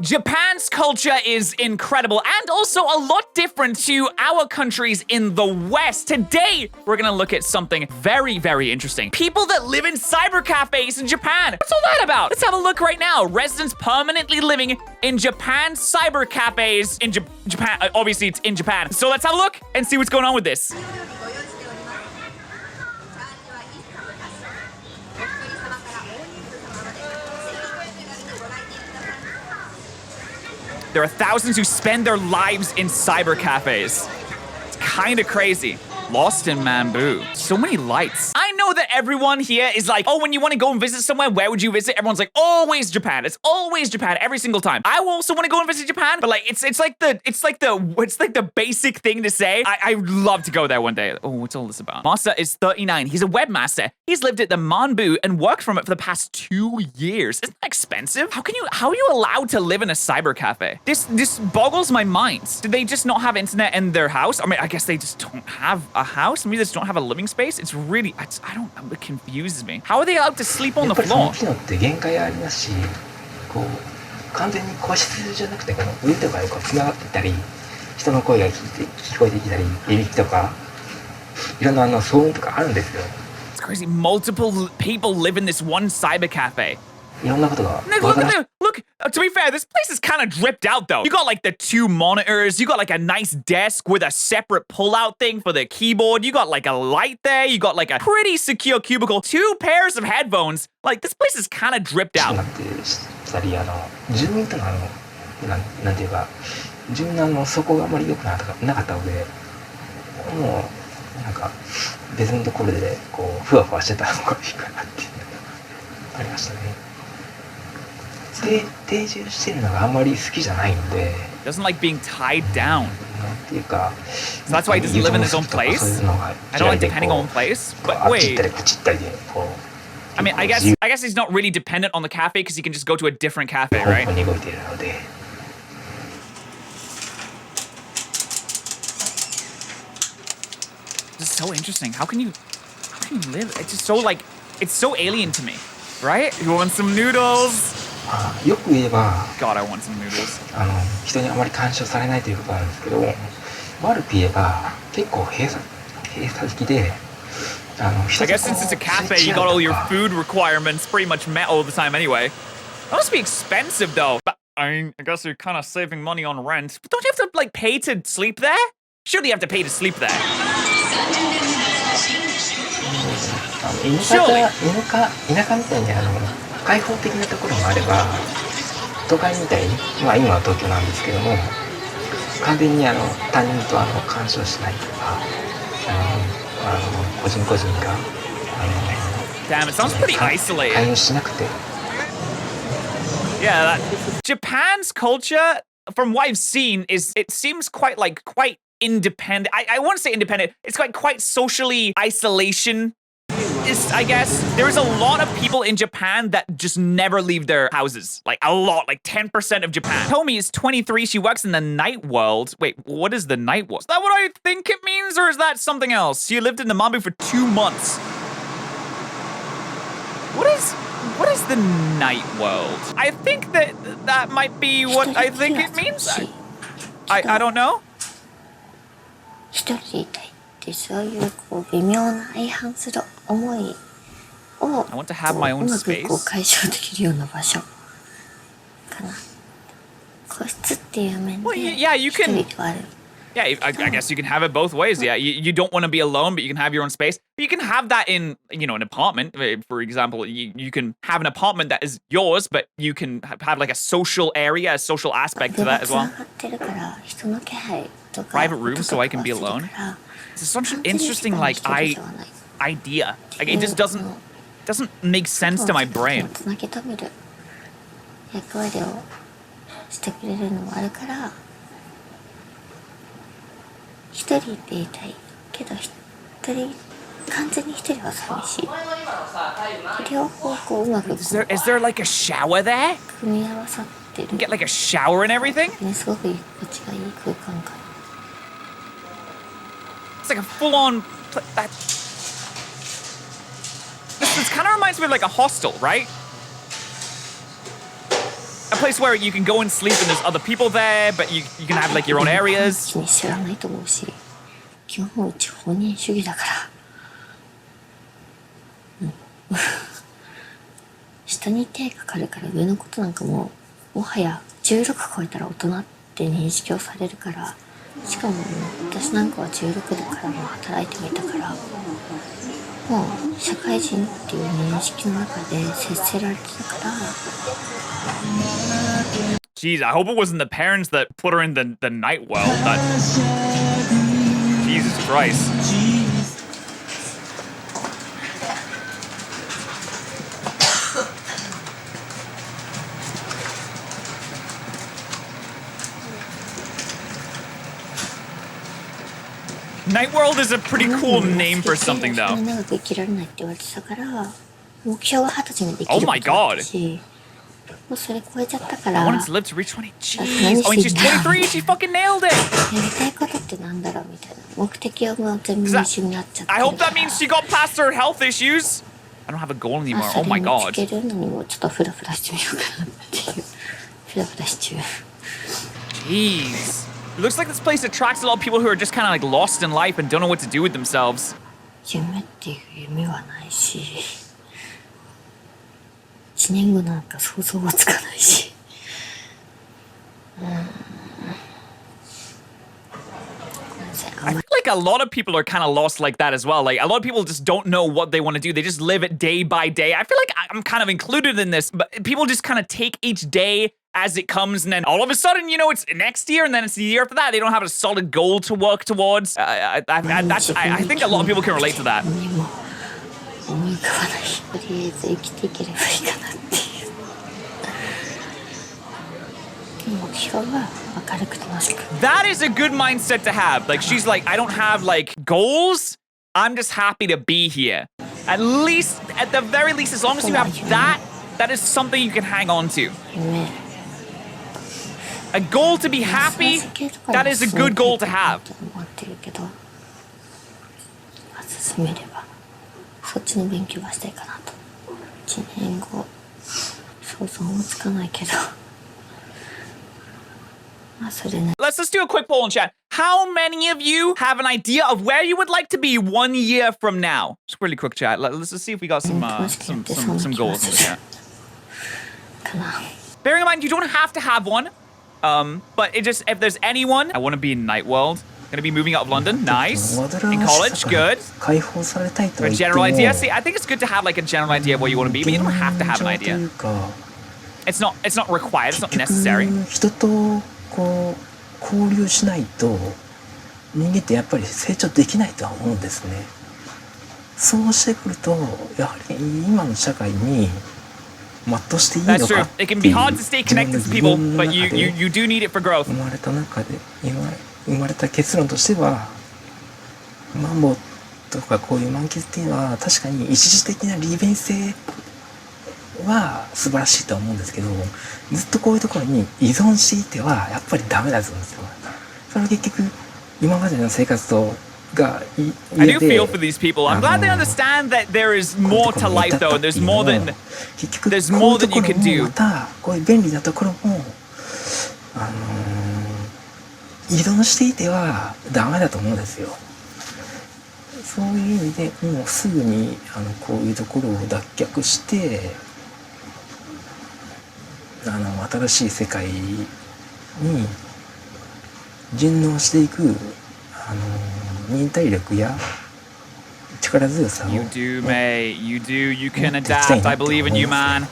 Japan's culture is incredible and also a lot different to our countries in the West. Today, we're gonna look at something very, very interesting. People that live in cyber cafes in Japan. What's all that about? Let's have a look right now. Residents permanently living in Japan's cyber cafes in Japan. Obviously, it's in Japan. So let's have a look and see what's going on with this. There are thousands who spend their lives in cyber cafes. It's kind of crazy. Lost in Mambu. So many lights. I know that everyone here is like, oh, when you want to go and visit somewhere, where would you visit? Everyone's like, always Japan. It's always Japan every single time. I also want to go and visit Japan, but like, it's like the basic thing to say. I love to go there one day. Oh, what's all this about? Masa is 39. He's a webmaster. He's lived at the Manbu and worked from it for the past 2 years. Isn't that expensive? How are you allowed to live in a cyber cafe? This boggles my mind. Do they just not have internet in their house? I mean, I guess they just don't have a house. Maybe they just don't have a living space. It's really, it confuses me. How are they allowed to sleep on the floor? 機能って限界ありますし、こう完全に個室じゃなくてこの上とかでこう繋がっていったり、人の声が聞こえてきたり、いびきとか、いろんな騒音とかあるんですよ。It's crazy. Multiple people live in this one cyber cafe. いろんなことが。Look, to be fair, this place is kind of dripped out though. You got like the 2 monitors, you got like a nice desk with a separate pull-out thing for the keyboard, you got like a light there, you got like a pretty secure cubicle, 2 pairs of headphones. Like, this place is kind of dripped out. 住民とのなんていうか、住民の底があまり良くなかったので、もうなんか別のところでこうふわふわしてた方がいいかなっていうのがありましたね。定住してるのがあんまり好きじゃないので。Doesn't like being tied down. なんていうか。So that's why he doesn't live in his own place. I don't like depending on place. But wait. I mean, I guess he's not really dependent on the cafe because he can just go to a different cafe, right? This is so interesting. How can you live? It's just so like, it's so alien to me, right? You want some noodles? よく言えば God, I want some noodles. 人にあまり干渉されないということなんですけど、悪く言えば結構閉鎖的で、I guess since it's a cafe, you got all your food requirements pretty much met all the time anyway. That must be expensive though. But I guess you're kind of saving money on rent. But don't you have to like pay to sleep there? Surely you have to pay to sleep there. Surely. 田舎みたいに開放的なところもあれば、都会みたいに、まあ今は東京なんですけども、完全に他人と干渉しないとか、個人がDamn, it sounds pretty isolated. 対応しなくて。Yeah, Japan's culture, from what I've seen, it seems quite independent. I won't say independent. It's quite socially isolation. I guess there is a lot of people in Japan that just never leave their houses. Like a lot, like 10% of Japan. Tomi is 23. She works in the night world. Wait, what is the night world? Is that what I think it means, or is that something else? She lived in the Mambu for 2 months. What is the night world? I think that might be what I think it means. I don't know. 一人でいたいってそういうこう微妙な相反する思いをうまくこう解消できるような場所かな。個室っていう面で一人ではある。Yeah, I guess you can have it both ways. Yeah, you don't want to be alone, but you can have your own space. But you can have that in, an apartment. For example, you can have an apartment that is yours, but you can have like a social area, a social aspect to that as well. Private room so I can be alone. It's such an interesting idea. Like it just doesn't make sense to my brain. 役割をしてくれるのもあるから。一人でいたいけど完全に一人は寂しい。両方こううまく Is there like a shower there? 組み合わさってる。Get like a shower and everything? ね、すごく居心地がいい空間か。It's like a full-on. This kind of reminds me of like a hostel, right? A place where you can go and sleep and there's other people there, but you can have like your own areas. 気に知らないと思うし、基本うち本人主義だから、下に手かかるから上のことなんかもはや16超えたら大人って認識をされるから、しかも私なんかは16でからも働いてみたから、もう社会人っていう認識の中で接せられてたから。Jeez, I hope it wasn't the parents that put her in the night well. Jesus Christ. Night World is a pretty cool name for something, though. Oh my god! I wanted to live to reach 20. Jeez. Oh, and she's 23. She fucking nailed it. I hope that means she got past her health issues. I don't have a goal anymore. Oh my god. Jeez. It looks like this place attracts a lot of people who are just kind of like lost in life and don't know what to do with themselves. I feel like a lot of people are kind of lost like that as well. Like, a lot of people just don't know what they want to do. They just live it day by day. I feel like I'm kind of included in this, but people just kind of take each day as it comes, and then all of a sudden, you know, it's next year, and then it's the year after that. They don't have a solid goal to work towards. I think a lot of people can relate to that. That is a good mindset to have. Like, she's like, I don't have like goals. I'm just happy to be here. At least, at the very least, as long as you have that, that is something you can hang on to. A goal to be happy, that is a good goal to have. Let's just do a quick poll in chat. How many of you have an idea of where you would like to be 1 year from now? Just really quick chat. Let's just see if we got some goals in the chat. Bearing in mind, you don't have to have one. But it just, if there's anyone, I want to be in Night World. Gonna be moving out of London. Nice. In college, good. A general idea. See, I think it's good to have like a general idea of what you want to be, but you don't have to have an idea. It's not required. It's not necessary. 交流しないと人間ってやっぱり成長できないとは思うんですね。そうしてくるとやはり今の社会に全うしていいのかっていう It can be hard to stay connected to people, but you do need it for growth. 生まれた中で生まれた結論としてはマンボウとかこういう満喫っていうのは確かに一時的な利便性は素晴らしいと思うんですけど、ずっとこういうところに依存していてはやっぱりダメだと思うんですよ。それは結局今までの生活とがI do feel for these people. I'm glad they understand that there is more to life, though. There's more than you can do. またこういう便利なところも依存していてはダメだと思うんですよ。そういう意味でもうすぐにこういうところを脱却して新しい世界に順応していく忍耐力や力強さを You do, mate. You do. You can adapt. I believe in you, man.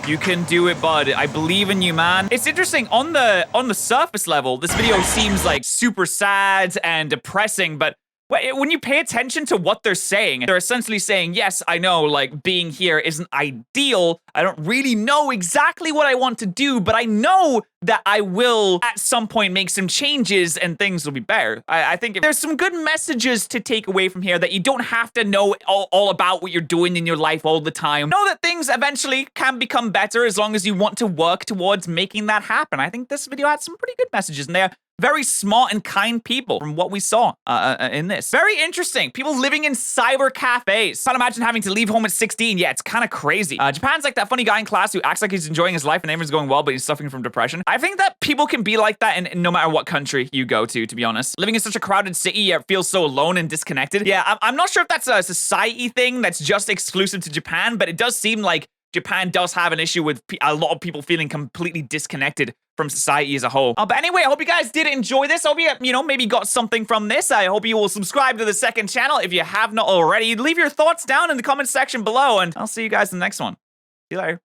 You can do it, bud. I believe in you, man. It's interesting. On the surface level, this video seems like super sad and depressing, but when you pay attention to what they're saying, they're essentially saying, yes, I know, like, being here isn't ideal. I don't really know exactly what I want to do, but I know that I will at some point make some changes and things will be better. I think there's some good messages to take away from here, that you don't have to know all about what you're doing in your life all the time. Know that things eventually can become better as long as you want to work towards making that happen. I think this video had some pretty good messages in there. Very smart and kind people from what we saw in this. Very interesting. People living in cyber cafes. Can't imagine having to leave home at 16. Yeah, it's kind of crazy. Japan's like that funny guy in class who acts like he's enjoying his life and everything's going well, but he's suffering from depression. I think that people can be like that in no matter what country you go to be honest. Living in such a crowded city, it feels so alone and disconnected. Yeah, I'm not sure if that's a society thing that's just exclusive to Japan, but it does seem like Japan does have an issue with a lot of people feeling completely disconnected from society as a whole. But anyway, I hope you guys did enjoy this. I hope you, maybe got something from this. I hope you will subscribe to the second channel if you have not already. Leave your thoughts down in the comment section below, and I'll see you guys in the next one. See you later.